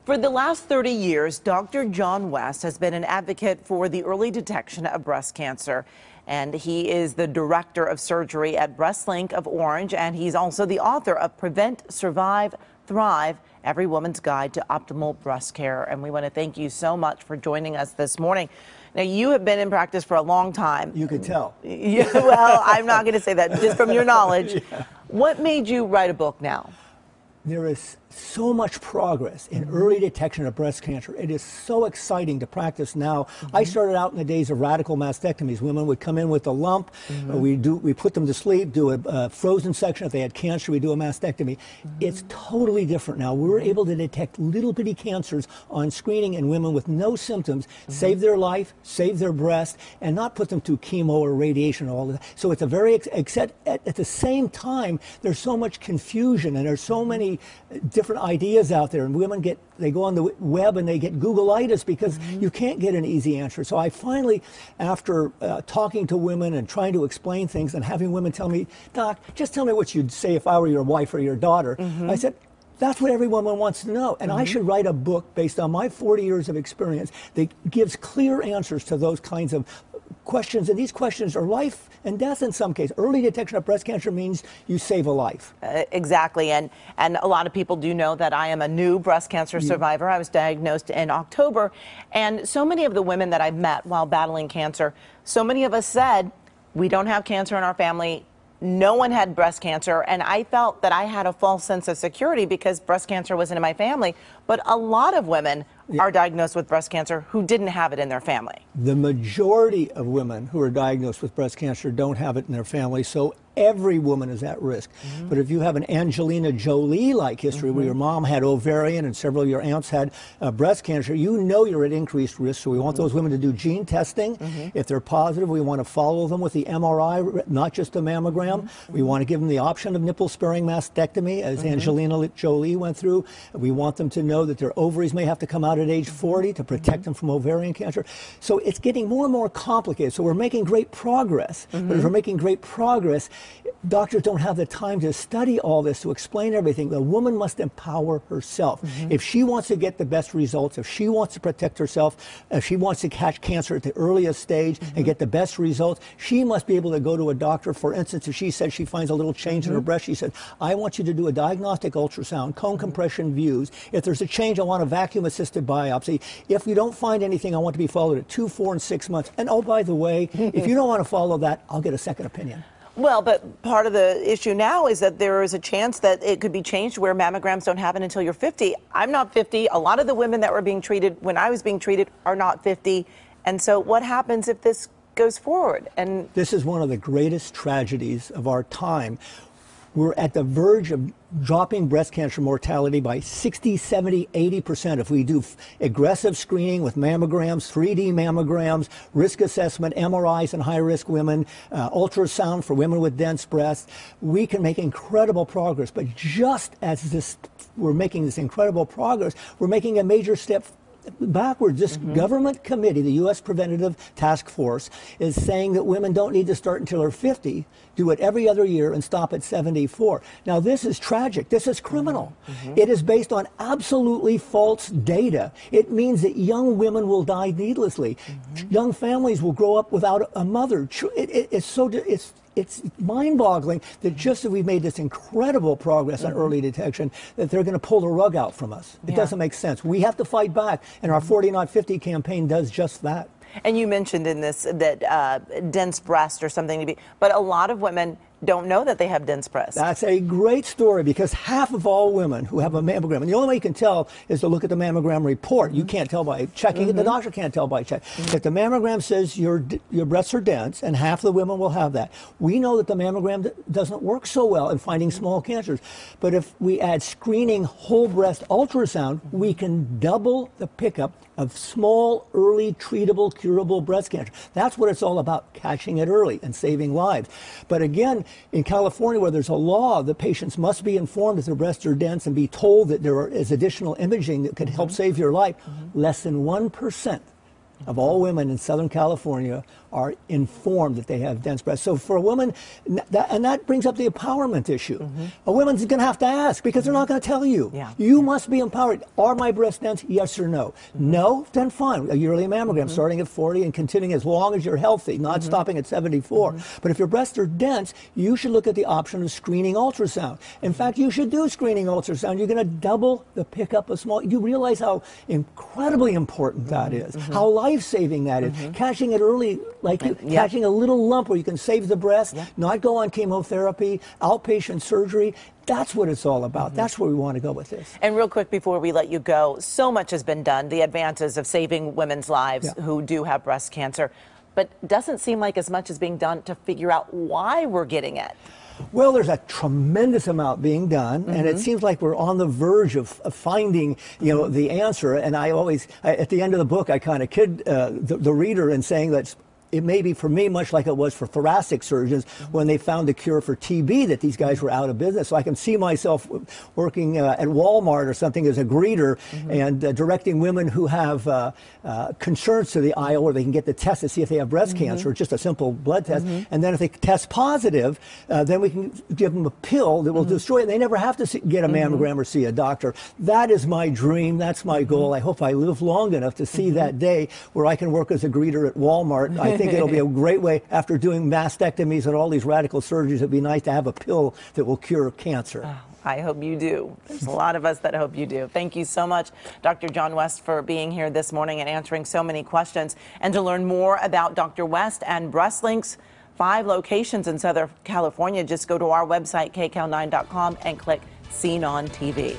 For the last 30 years, Dr. John West has been an advocate for the early detection of breast cancer. And he is the director of surgery at BreastLink of Orange, and he's also the author of Prevent, Survive, Thrive, Every Woman's Guide to Optimal Breast Care. And we want to thank you so much for joining us this morning. Now, you have been in practice for a long time. You could tell. Yeah, well, I'm not going to say that, just from your knowledge. Yeah. What made you write a book now? There is so much progress in early detection of breast cancer. It is so exciting to practice now. I started out in the days of radical mastectomies. Women would come in with a lump. We put them to sleep, do a frozen section. If they had cancer, we do a mastectomy. It's totally different now. We're able to detect little bitty cancers on screening in women with no symptoms, save their life, save their breast, and not put them through chemo or radiation or all of that. So it's a very, at the same time, there's so much confusion and there's so many different ideas out there, and women they go on the web and they get Googleitis because you can't get an easy answer. So I finally, after talking to women and trying to explain things and having women tell me, "Doc, just tell me what you'd say if I were your wife or your daughter," I said, that's what every woman wants to know. And I should write a book based on my 40 years of experience that gives clear answers to those kinds of questions. And these questions are life and death in some cases. Early detection of breast cancer means you save a life. Exactly. And a lot of people do know that I am a new breast cancer survivor. I was diagnosed in October. And so many of the women that I've met while battling cancer, so many of us said, we don't have cancer in our family. No one had breast cancer, and I felt that I had a false sense of security because breast cancer wasn't in my family. But a lot of women are diagnosed with breast cancer who didn't have it in their family. The majority of women who are diagnosed with breast cancer don't have it in their family, so every woman is at risk. But if you have an Angelina Jolie-like history where your mom had ovarian and several of your aunts had breast cancer, you know you're at increased risk. So we want those women to do gene testing. If they're positive, we want to follow them with the MRI, not just a mammogram. We want to give them the option of nipple-sparing mastectomy, as Angelina Jolie went through. We want them to know that their ovaries may have to come out at age 40 to protect them from ovarian cancer. So it's getting more and more complicated. So we're making great progress. But if we're making great progress, doctors don't have the time to study all this, to explain everything. The woman must empower herself. If she wants to get the best results, if she wants to protect herself, if she wants to catch cancer at the earliest stage and get the best results, she must be able to go to a doctor. For instance, if she says she finds a little change in her breast, she said, I want you to do a diagnostic ultrasound, cone compression views. If there's a change, I want a vacuum-assisted biopsy. If you don't find anything, I want to be followed at 2, 4, and 6 months. And oh, by the way, if you don't want to follow that, I'll get a second opinion. Well, but part of the issue now is that there is a chance that it could be changed where mammograms don't happen until you're 50. I'm not 50. A lot of the women that were being treated when I was being treated are not 50. And so what happens if this goes forward? And this is one of the greatest tragedies of our time. We're at the verge of dropping breast cancer mortality by 60, 70, 80% if we do aggressive screening with mammograms, 3D mammograms, risk assessment, MRIs in high-risk women, ultrasound for women with dense breasts. We can make incredible progress. But just as we're making this incredible progress, we're making a major step backwards. This government committee, the U.S. Preventative Task Force, is saying that women don't need to start until they're 50, do it every other year, and stop at 74. Now, this is tragic. This is criminal. It is based on absolutely false data. It means that young women will die needlessly. Young families will grow up without a mother. It's mind-boggling that just as we've made this incredible progress on early detection, that they're going to pull the rug out from us. It doesn't make sense. We have to fight back, and our 40 Not 50 campaign does just that. And you mentioned in this that dense breast or something to be, but a lot of women don't know that they have dense breasts. That's a great story, because half of all women who have a mammogram, and the only way you can tell is to look at the mammogram report. You can't tell by checking it. The doctor can't tell by checking. If the mammogram says your breasts are dense, and half the women will have that, we know that the mammogram doesn't work so well in finding small cancers. But if we add screening whole breast ultrasound, we can double the pickup of small, early, treatable, curable breast cancer. That's what it's all about, catching it early and saving lives. But again, in California, where there's a law that patients must be informed if their breasts are dense and be told that there is additional imaging that could help save your life, less than 1% of all women in Southern California are informed that they have dense breasts. So for a woman, and that brings up the empowerment issue. A woman's going to have to ask because they're not going to tell you. You must be empowered. Are my breasts dense? Yes or no? No? Then fine. A yearly mammogram starting at 40 and continuing as long as you're healthy, not stopping at 74. But if your breasts are dense, you should look at the option of screening ultrasound. In fact, you should do screening ultrasound. You're going to double the pickup of small. You realize how incredibly important that is, how life-saving that is. Catching it early, like catching a little lump where you can save the breast, not go on chemotherapy, outpatient surgery. That's what it's all about. That's where we want to go with this. And real quick before we let you go, so much has been done, the advances of saving women's lives who do have breast cancer, but doesn't seem like as much is being done to figure out why we're getting it. Well, there's a tremendous amount being done, and it seems like we're on the verge of finding, the answer. And I always, at the end of the book, I kind of kid the reader in saying that it may be for me much like it was for thoracic surgeons when they found a cure for TB, that these guys were out of business. So I can see myself working at Walmart or something as a greeter and directing women who have concerns to the aisle where they can get the test to see if they have breast cancer, just a simple blood test. And then if they test positive, then we can give them a pill that will destroy it. They never have to get a mammogram or see a doctor. That is my dream. That's my goal. I hope I live long enough to see that day where I can work as a greeter at Walmart. I think it'll be a great way, after doing mastectomies and all these radical surgeries, it'd be nice to have a pill that will cure cancer. Oh, I hope you do. There's a lot of us that hope you do. Thank you so much, Dr. John West, for being here this morning and answering so many questions. And to learn more about Dr. West and BreastLink's 5 locations in Southern California, just go to our website, KCAL9.com, and click Seen on TV.